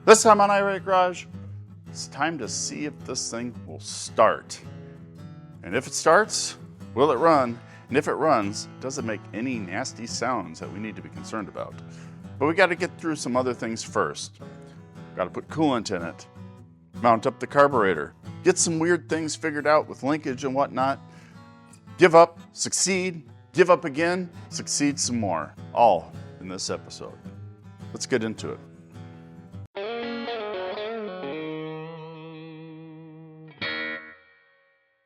This time on iRate Garage, it's time to see if this thing will start. And if it starts, will it run? And if it runs, does it make any nasty sounds that we need to be concerned about? But we got to get through some other things first. Got to put coolant in it, mount up the carburetor, get some weird things figured out with linkage and whatnot, give up, succeed, give up again, succeed some more, all in this episode. Let's get into it.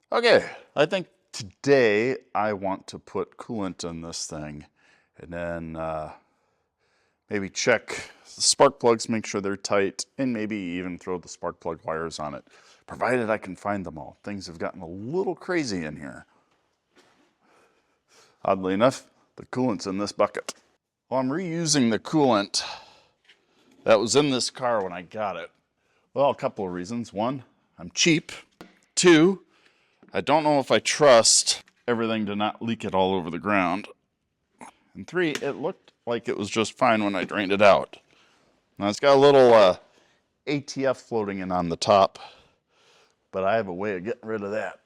Okay, I think today I want to put coolant in this thing and then maybe check the spark plugs, make sure they're tight, and maybe even throw the spark plug wires on it, provided I can find them all. Things have gotten a little crazy in here. Oddly enough, the coolant's in this bucket. Well, I'm reusing the coolant that was in this car when I got it. Well, a couple of reasons. One, I'm cheap. Two, I don't know if I trust everything to not leak it all over the ground. And three, it looked like it was just fine when I drained it out. Now it's got a little ATF floating in on the top, but I have a way of getting rid of that.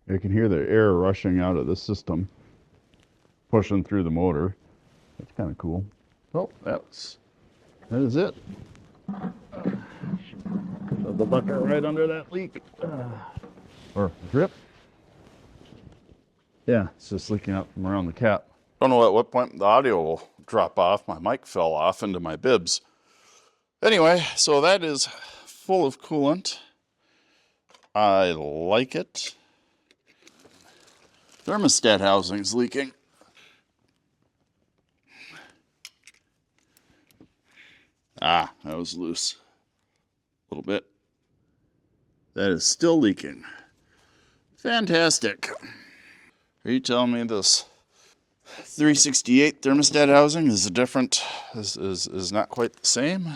You can hear the air rushing out of the system, pushing through the motor. That's kind of cool. Oh, that is it. Shove the bucket right under that leak. Or drip. Yeah, it's just leaking out from around the cap. Don't know at what point the audio will drop off. My mic fell off into my bibs. Anyway, so that is full of coolant. I like it. Thermostat housing's leaking. Ah, that was loose. A little bit. That is still leaking. Fantastic. Are you telling me this 368 thermostat housing is different, is not quite the same?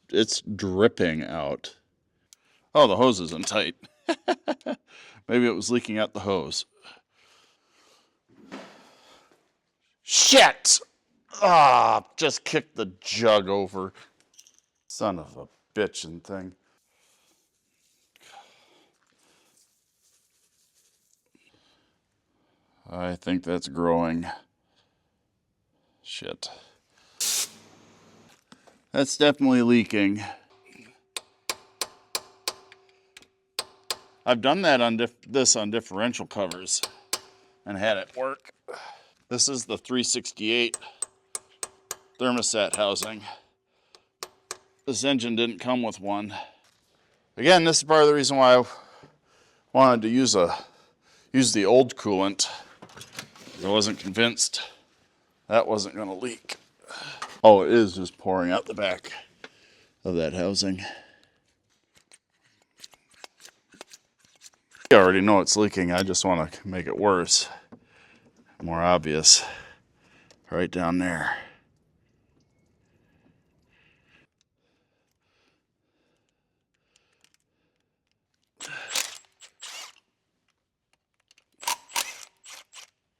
It's dripping out. Oh, the hose isn't tight. Maybe it was leaking out the hose. Shit! Ah, just kicked the jug over. Son of a bitchin' thing. I think that's growing. Shit. That's definitely leaking. I've done that on this on differential covers and had it work. This is the 368 thermostat housing. This engine didn't come with one. Again, this is part of the reason why I wanted to use the old coolant. I wasn't convinced that wasn't going to leak. Oh, it is just pouring out the back of that housing. I already know it's leaking. I just want to make it worse, more obvious. Right down there.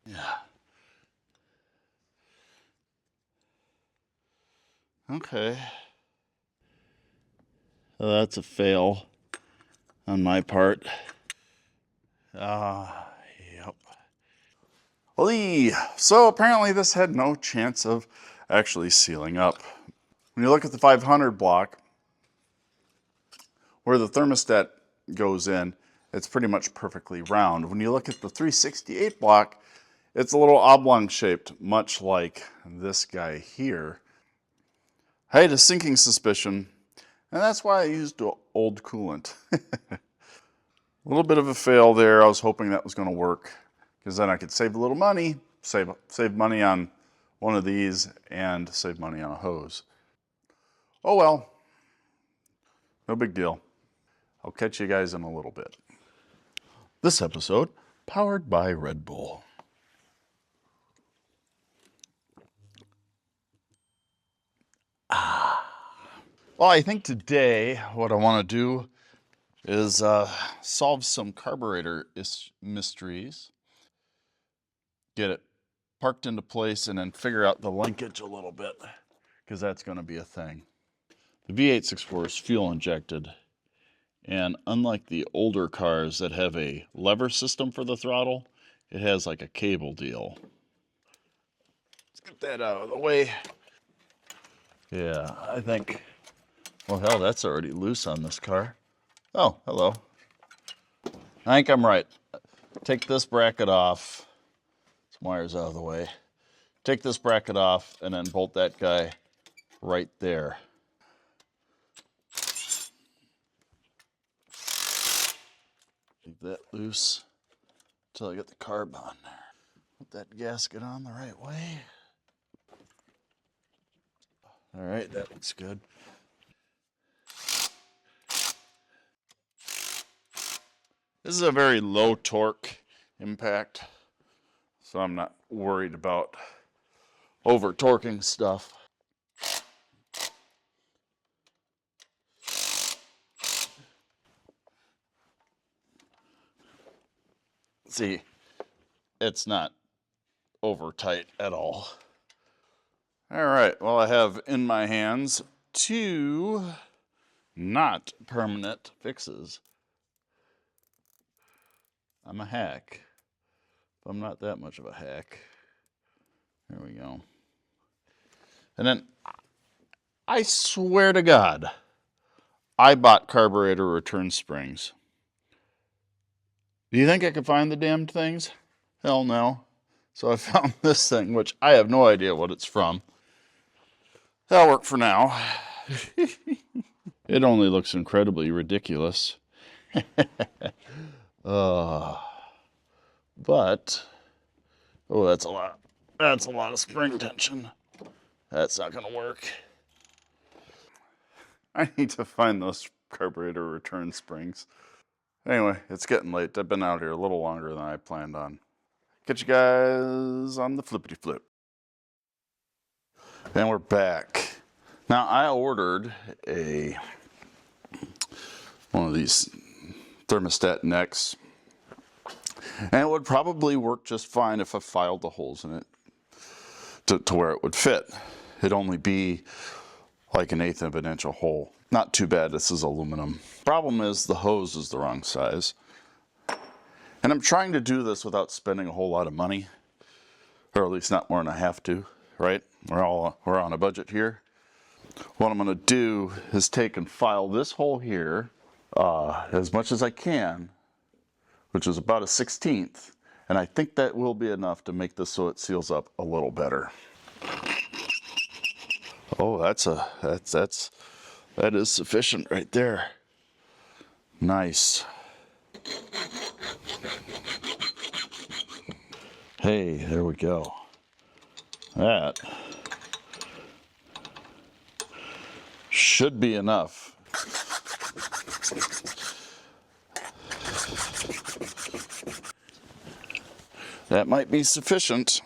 Yeah. Okay. Well, that's a fail on my part. Yep. Well, so apparently this had no chance of actually sealing up. When you look at the 500 block, where the thermostat goes in, it's pretty much perfectly round. When you look at the 368 block, it's a little oblong shaped, much like this guy here. I had a sinking suspicion, and that's why I used old coolant. A little bit of a fail there. I was hoping that was going to work, because then I could save a little money, save money on one of these, and save money on a hose. Oh well, no big deal. I'll catch you guys in a little bit. This episode, powered by Red Bull. Well, I think today what I want to do is solve some carburetor mysteries, get it parked into place, and then figure out the linkage a little bit, because that's going to be a thing. The V864 is fuel injected, and unlike the older cars that have a lever system for the throttle, it has like a cable deal. Let's get that out of the way. Yeah, I think, well, hell, that's already loose on this car. Oh, hello. I think I'm right. Take this bracket off. Some wires out of the way. Take this bracket off and then bolt that guy right there. Leave that loose until I get the carb on there. Put that gasket on the right way. All right, that looks good. This is a very low torque impact, so I'm not worried about over torquing stuff. See, it's not over tight at all. All right, well, I have in my hands two not permanent fixes. I'm a hack, but I'm not that much of a hack. There we go. And then, I swear to God, I bought carburetor return springs. Do you think I could find the damned things? Hell no. So I found this thing, which I have no idea what it's from. That'll work for now. It only looks incredibly ridiculous. But, oh, that's a lot. That's a lot of spring tension. That's not gonna work. I need to find those carburetor return springs. Anyway, it's getting late. I've been out here a little longer than I planned on. Catch you guys on the flippity flip. And we're back. Now, I ordered one of these thermostat necks, and it would probably work just fine if I filed the holes in it to where it would fit. It'd only be like 1/8 of an inch a hole. Not too bad, this is aluminum. Problem is the hose is the wrong size. And I'm trying to do this without spending a whole lot of money, or at least not more than I have to, right? We're on a budget here. What I'm gonna do is take and file this hole here as much as I can, which is about a 1/16, and I think that will be enough to make this so it seals up a little better. Oh, that is sufficient right there. Nice. Hey, there we go. That should be enough. That might be sufficient.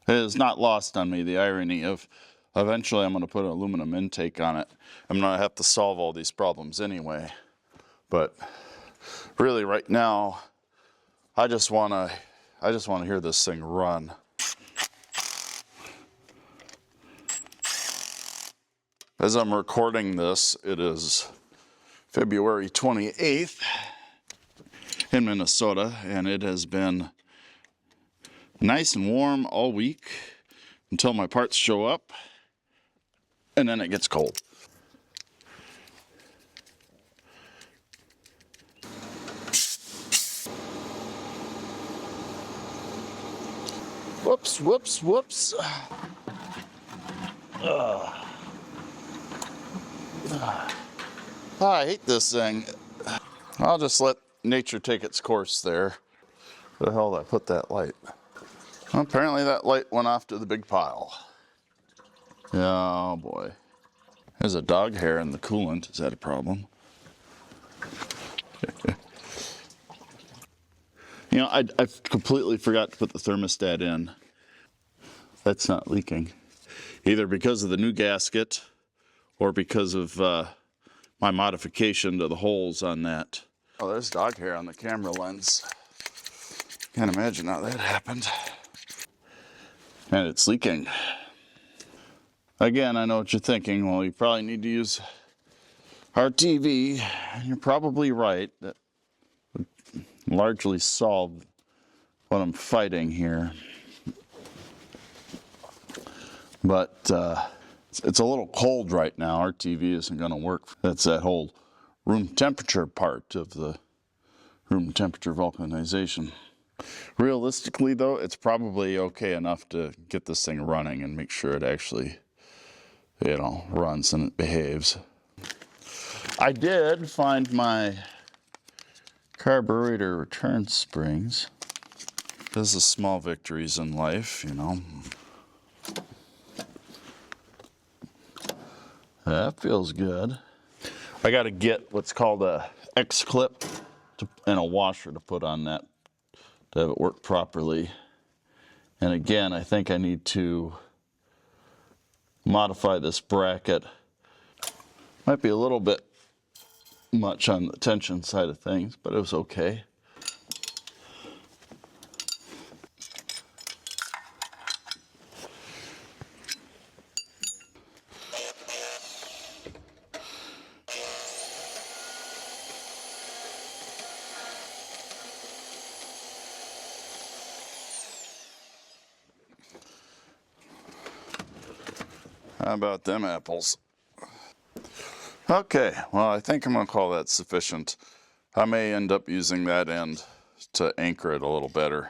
It is not lost on me, the irony of eventually I'm going to put an aluminum intake on it. I'm going to have to solve all these problems anyway. But really right now, I just want to hear this thing run. As I'm recording this, it is February 28th in Minnesota, and it has been nice and warm all week until my parts show up, and then it gets cold. Whoops, whoops, whoops. I hate this thing. I'll just let nature take its course there. Where the hell did I put that light? Well, apparently that light went off to the big pile. Oh boy. There's a dog hair in the coolant. Is that a problem? You know, I've completely forgot to put the thermostat in. That's not leaking. Either because of the new gasket or because of my modification to the holes on that. Oh, there's dog hair on the camera lens. Can't imagine how that happened. And it's leaking. Again, I know what you're thinking. Well, you probably need to use RTV. And you're probably right. That would largely solve what I'm fighting here. But it's a little cold right now. RTV isn't going to work. That's that whole room temperature part of the room temperature vulcanization. Realistically, though, it's probably okay enough to get this thing running and make sure it actually, runs and it behaves. I did find my carburetor return springs. This is small victories in life, That feels good. I got to get what's called a X-clip and a washer to put on that to have it work properly. And again, I think I need to modify this bracket. Might be a little bit much on the tension side of things, but it was okay. How about them apples? Okay, well, I think I'm going to call that sufficient. I may end up using that end to anchor it a little better.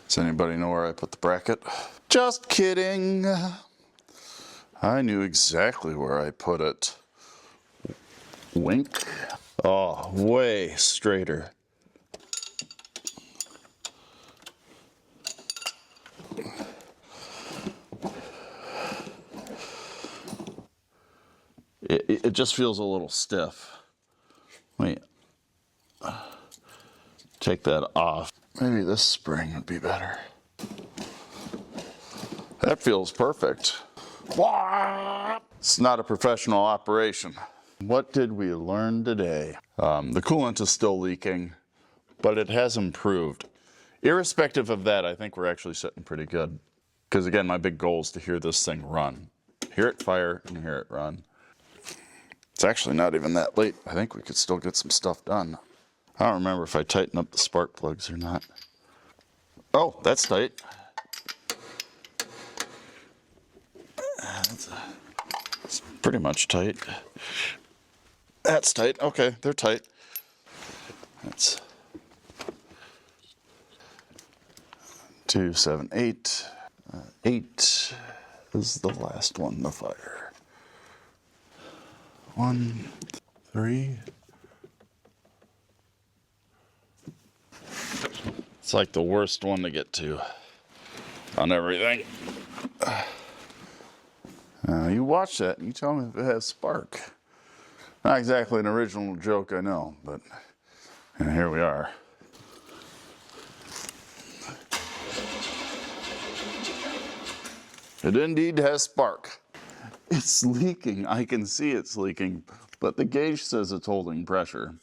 Does anybody know where I put the bracket? Just kidding. I knew exactly where I put it. Wink. Oh, way straighter. It just feels a little stiff. Wait. Take that off. Maybe this spring would be better. That feels perfect. It's not a professional operation. What did we learn today? The coolant is still leaking, but it has improved. Irrespective of that, I think we're actually sitting pretty good. Because again, my big goal is to hear this thing run. Hear it fire and hear it run. It's actually not even that late. I think we could still get some stuff done. I don't remember if I tightened up the spark plugs or not. Oh, that's tight. It's pretty much tight. That's tight. Okay, they're tight. That's 2, 7, 8. 8 is the last one to fire. 1, 3. It's like the worst one to get to on everything. You watch that and you tell me if it has spark. Not exactly an original joke, I know, but here we are. It indeed has spark. It's leaking. I can see it's leaking, but the gauge says it's holding pressure.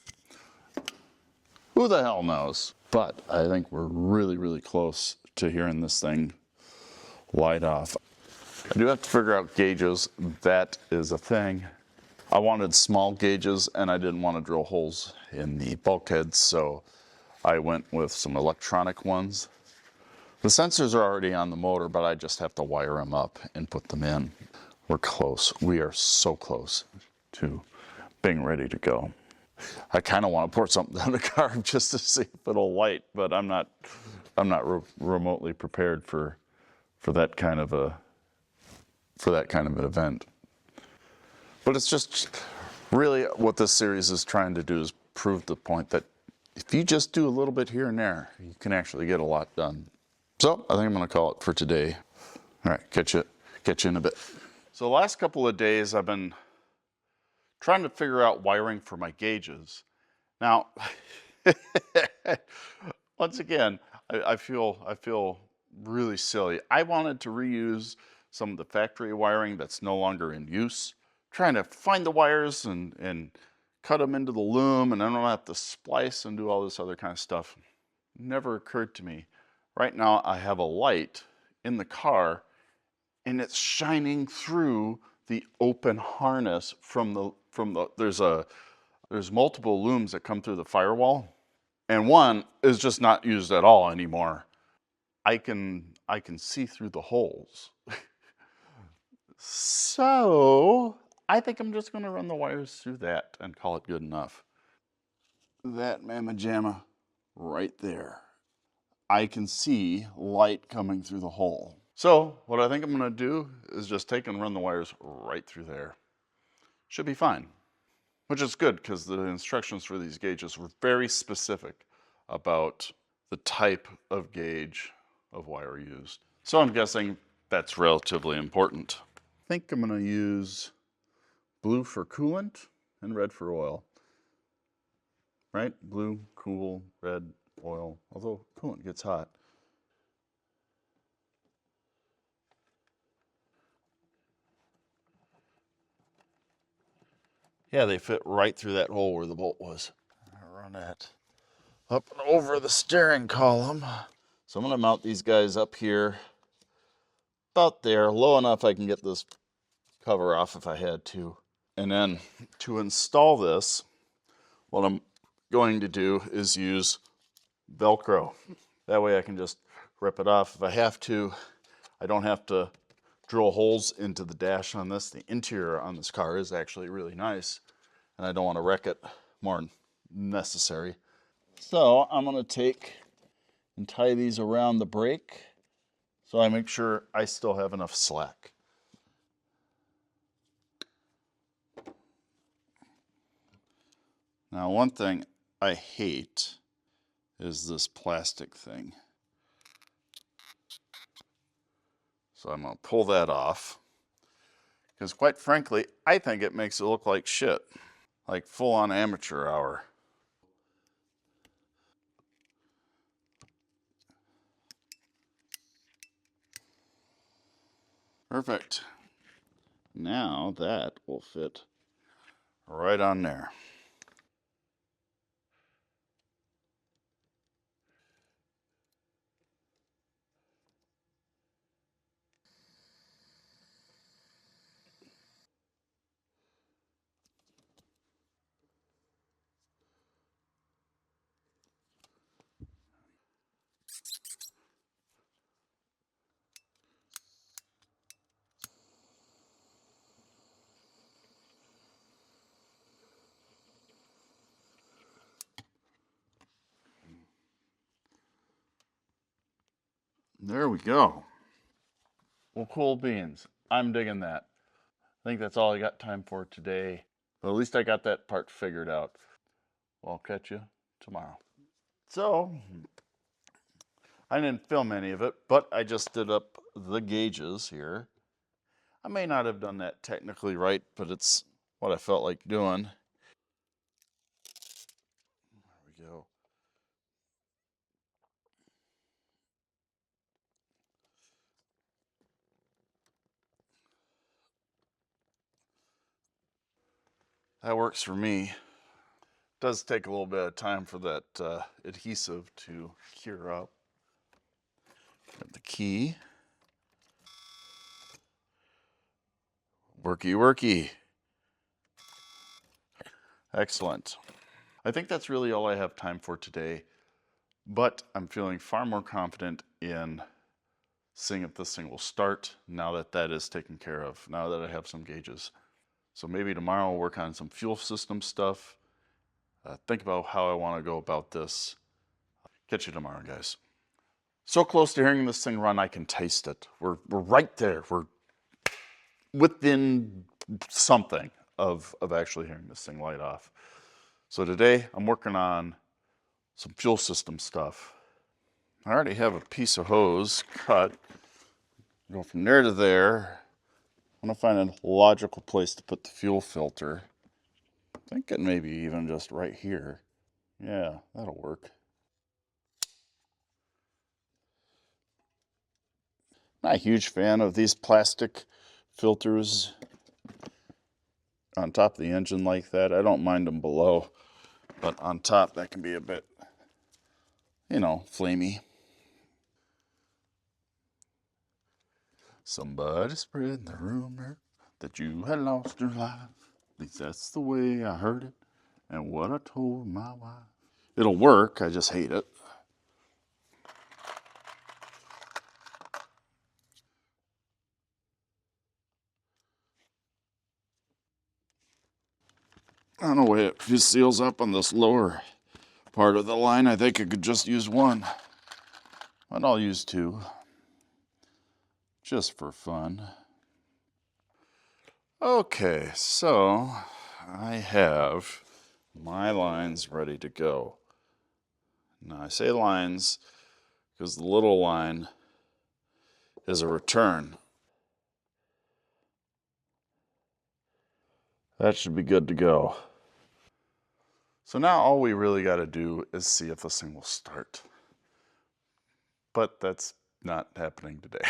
Who the hell knows? But I think we're really, really close to hearing this thing light off. I do have to figure out gauges. That is a thing. I wanted small gauges and I didn't want to drill holes in the bulkheads, so I went with some electronic ones. The sensors are already on the motor, but I just have to wire them up and put them in. We're close. We are so close to being ready to go. I kind of want to pour something down the carb just to see if it'll light, but I'm not remotely prepared for that kind of an event. But it's just really what this series is trying to do is prove the point that if you just do a little bit here and there, you can actually get a lot done. So I think I'm going to call it for today. All right, catch you in a bit. So the last couple of days I've been trying to figure out wiring for my gauges. Now, once again, I feel really silly. I wanted to reuse some of the factory wiring that's no longer in use. Trying to find the wires and cut them into the loom, and I don't have to splice and do all this other kind of stuff. Never occurred to me. Right now I have a light in the car and it's shining through the open harness from the there's multiple looms that come through the firewall, and one is just not used at all anymore. I can see through the holes. So I think I'm just gonna run the wires through that and call it good enough. That mamma jamma right there. I can see light coming through the hole. So what I think I'm gonna do is just take and run the wires right through there. Should be fine. Which is good because the instructions for these gauges were very specific about the type of gauge of wire used. So I'm guessing that's relatively important. I think I'm gonna use blue for coolant and red for oil. Right? Blue, cool, red, oil, although coolant gets hot. Yeah, they fit right through that hole where the bolt was. I'll run that up and over the steering column. So I'm gonna mount these guys up here, about there, low enough I can get this cover off if I had to. And then to install this, what I'm going to do is use Velcro. That way I can just rip it off if I have to. I don't have to drill holes into the dash on this. The interior on this car is actually really nice, and I don't want to wreck it more than necessary. So I'm going to take and tie these around the brake so I make sure I still have enough slack. Now, one thing I hate is this plastic thing. So I'm going to pull that off because, quite frankly, I think it makes it look like shit, like full-on amateur hour. Perfect. Now that will fit right on there. There we go. Well, cool beans. I'm digging that. I think that's all I got time for today. But at least I got that part figured out. Well, I'll catch you tomorrow. So, I didn't film any of it, but I just did up the gauges here. I may not have done that technically right, but it's what I felt like doing. There we go. That works for me. It does take a little bit of time for that adhesive to cure up. Got the key. Worky, worky. Excellent. I think that's really all I have time for today, but I'm feeling far more confident in seeing if this thing will start now that that is taken care of, now that I have some gauges. So maybe tomorrow I'll work on some fuel system stuff, think about how I want to go about this. Catch you tomorrow, guys. So close to hearing this thing run, I can taste it. We're right there. We're within something of actually hearing this thing light off. So today I'm working on some fuel system stuff. I already have a piece of hose cut. Go from there to there. I'm gonna find a logical place to put the fuel filter. I'm thinking maybe even just right here. Yeah, that'll work. Not a huge fan of these plastic filters on top of the engine like that. I don't mind them below, but on top that can be a bit, you know, flamey. Somebody spread the rumor that you had lost your life. At least that's the way I heard it and what I told my wife. It'll work, I just hate it. I don't know why it seals up on this lower part of the line. I think I could just use one, but I'll use two, just for fun. Okay, so I have my lines ready to go. Now I say lines because the little line is a return. That should be good to go. So now all we really got to do is see if this thing will start. But that's not happening today.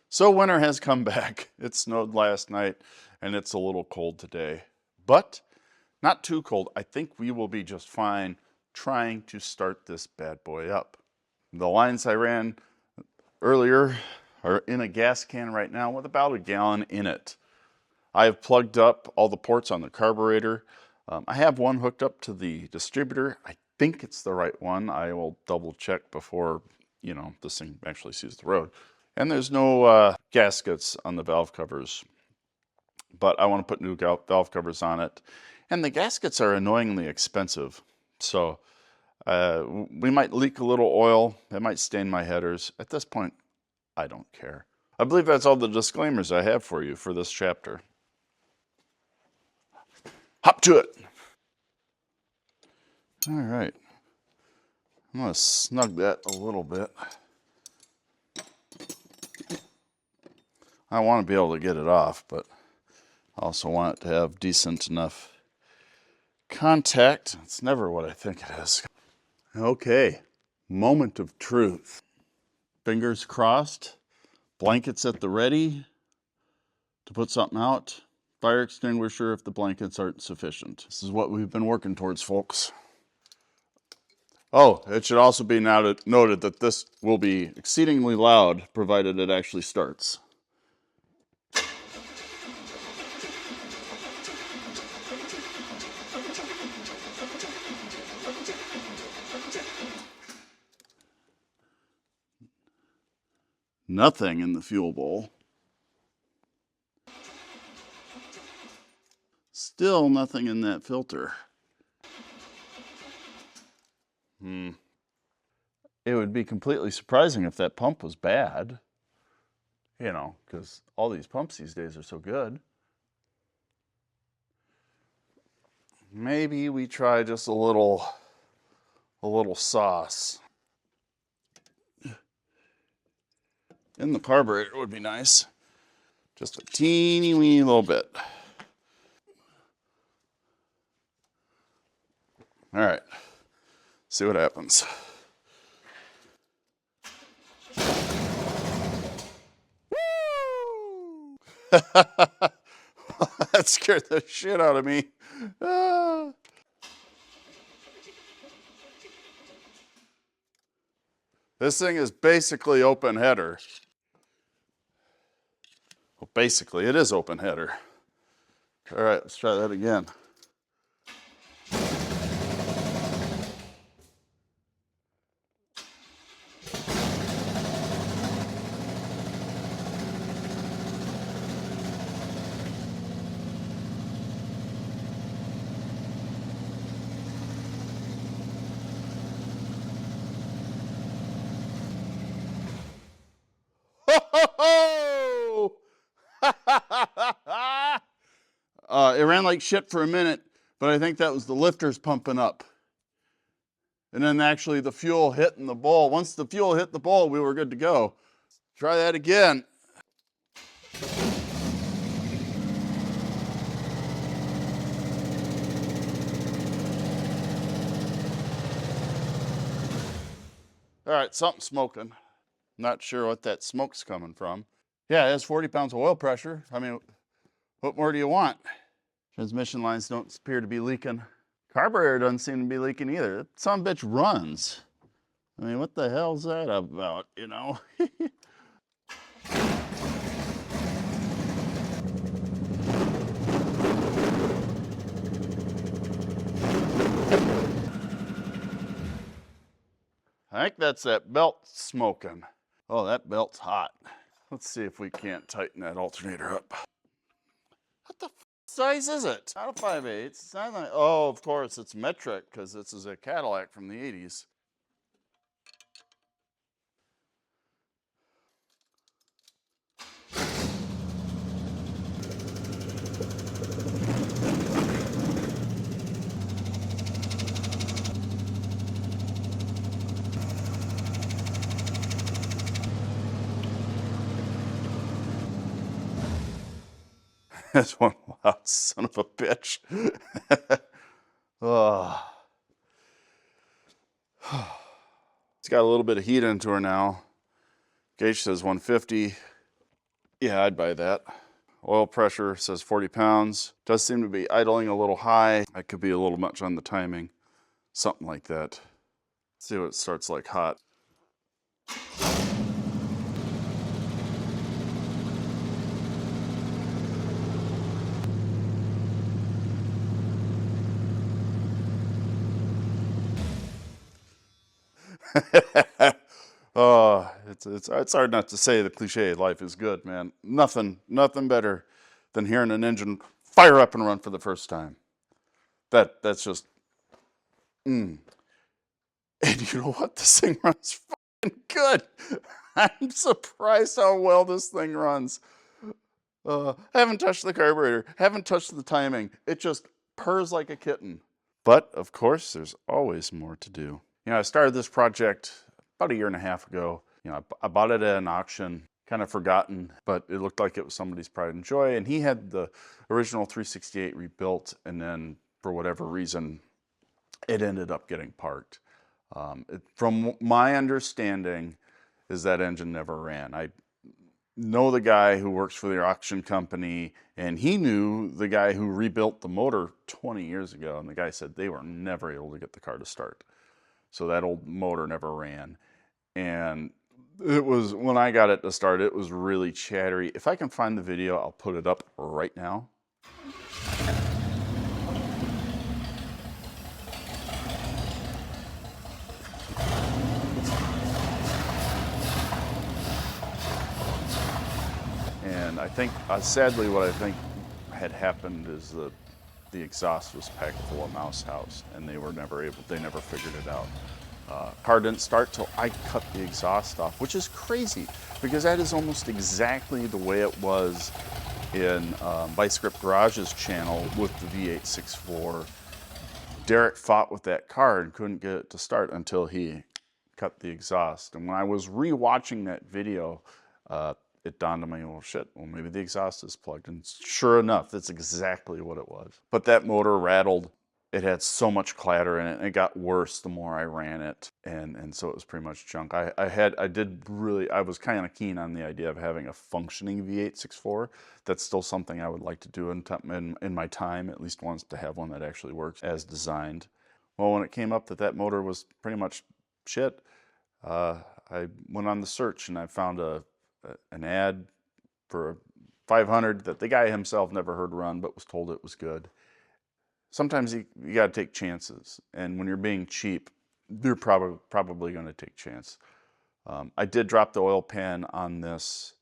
So winter has come back. It snowed last night and it's a little cold today, but not too cold. I think we will be just fine trying to start this bad boy up. The lines I ran earlier are in a gas can right now with about a gallon in it. I have plugged up all the ports on the carburetor. I have one hooked up to the distributor. I think it's the right one. I will double check before, you know, this thing actually sees the road. And there's no gaskets on the valve covers, but I want to put new valve covers on it. And the gaskets are annoyingly expensive. So we might leak a little oil. It might stain my headers. At this point, I don't care. I believe that's all the disclaimers I have for you for this chapter. Hop to it. All right. I'm going to snug that a little bit. I want to be able to get it off, but I also want it to have decent enough contact. It's never what I think it is. Okay, moment of truth. Fingers crossed, blankets at the ready to put something out. Fire extinguisher if the blankets aren't sufficient. This is what we've been working towards, folks. Oh, it should also be noted that this will be exceedingly loud, provided it actually starts. Nothing in the fuel bowl. Still nothing in that filter. It would be completely surprising if that pump was bad. You know, because all these pumps these days are so good. Maybe we try just a little sauce. In the carburetor would be nice. Just a teeny weeny little bit. All right, see what happens. Woo! That scared the shit out of me. Ah. This thing is basically open header. Well, basically, it is open header. All right, let's try that again. It ran like shit for a minute, but I think that was the lifters pumping up. And then actually the fuel hitting the bowl. Once the fuel hit the bowl, we were good to go. Try that again. All right, something's smoking. Not sure what that smoke's coming from. Yeah, it has 40 pounds of oil pressure. I mean, what more do you want? Transmission lines don't appear to be leaking. Carburetor doesn't seem to be leaking either. That son of a bitch runs. I mean, what the hell's that about, you know? I think that's that belt smoking. Oh, that belt's hot. Let's see if we can't tighten that alternator up. What the size is it? Not a 5/8. It's not like, oh, of course, it's metric because this is a Cadillac from the 80s. That's one loud son of a bitch. Oh. It's got a little bit of heat into her now. Gauge says 150. Yeah, I'd buy that. Oil pressure says 40 pounds. Does seem to be idling a little high. That could be a little much on the timing. Something like that. Let's see what it starts like hot. Oh, it's hard not to say the cliche, life is good, man. Nothing better than hearing an engine fire up and run for the first time. That's just, And you know what? This thing runs fucking good. I'm surprised how well this thing runs. Haven't touched the carburetor, haven't touched the timing. It just purrs like a kitten. But of course, there's always more to do. You know, I started this project about a year and a half ago. You know, I bought it at an auction, kind of forgotten, but it looked like it was somebody's pride and joy. And he had the original 368 rebuilt, and then for whatever reason, it ended up getting parked. From my understanding, is that engine never ran. I know the guy who works for the auction company, and he knew the guy who rebuilt the motor 20 years ago, and the guy said they were never able to get the car to start. So that old motor never ran. And it was, when I got it to start, it was really chattery. If I can find the video, I'll put it up right now. And I think, sadly, what I think had happened is the exhaust was packed full of mouse house, and they never figured it out. Car didn't start till I cut the exhaust off, which is crazy because that is almost exactly the way it was in Bicycle Garage's channel with the V8 6.4. Derek fought with that car and couldn't get it to start until he cut the exhaust. And when I was re-watching that video, it dawned on me, well, shit, well, maybe the exhaust is plugged. And sure enough, that's exactly what it was. But that motor rattled. It had so much clatter in it, and it got worse the more I ran it. And so it was pretty much junk. I was kind of keen on the idea of having a functioning V8 6.4. That's still something I would like to do in my time, at least once, to have one that actually works as designed. Well, when it came up that motor was pretty much shit, I went on the search and I found an ad for a 500 that the guy himself never heard run, but was told it was good. Sometimes you got to take chances, and when you're being cheap, you're probably going to take chance. I did drop the oil pan on this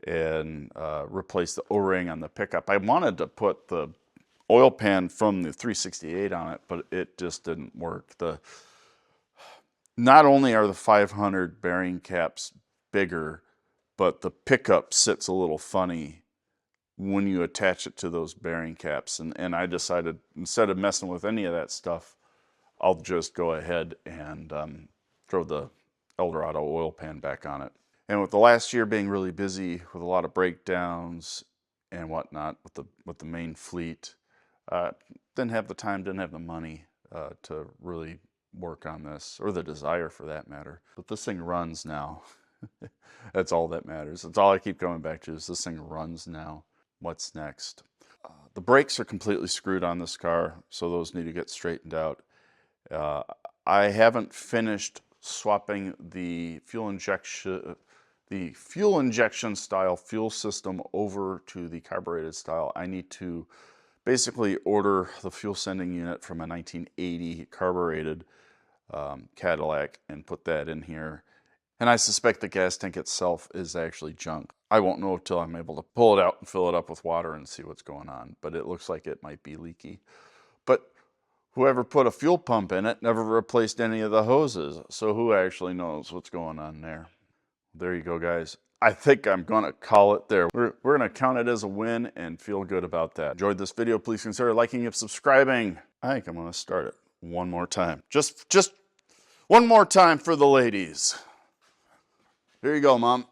and replace the O-ring on the pickup. I wanted to put the oil pan from the 368 on it, but it just didn't work. Not only are the 500 bearing caps bigger, but the pickup sits a little funny when you attach it to those bearing caps. And I decided, instead of messing with any of that stuff, I'll just go ahead and throw the Eldorado oil pan back on it. And with the last year being really busy with a lot of breakdowns and whatnot with the main fleet, didn't have the time, didn't have the money to really work on this, or the desire for that matter. But this thing runs now, That's all that matters. That's all I keep coming back to is this thing runs now. What's next? The brakes are completely screwed on this car, so those need to get straightened out. I haven't finished swapping the fuel injection style fuel system over to the carbureted style. I need to basically order the fuel sending unit from a 1980 carbureted Cadillac and put that in here. And I suspect the gas tank itself is actually junk. I won't know until I'm able to pull it out and fill it up with water and see what's going on, but it looks like it might be leaky. But whoever put a fuel pump in it never replaced any of the hoses, so who actually knows what's going on there? There you go, guys. I think I'm gonna call it there. We're gonna count it as a win and feel good about that. Enjoyed this video, please consider liking and subscribing. I think I'm gonna start it one more time. Just one more time for the ladies. Here you go, Mom.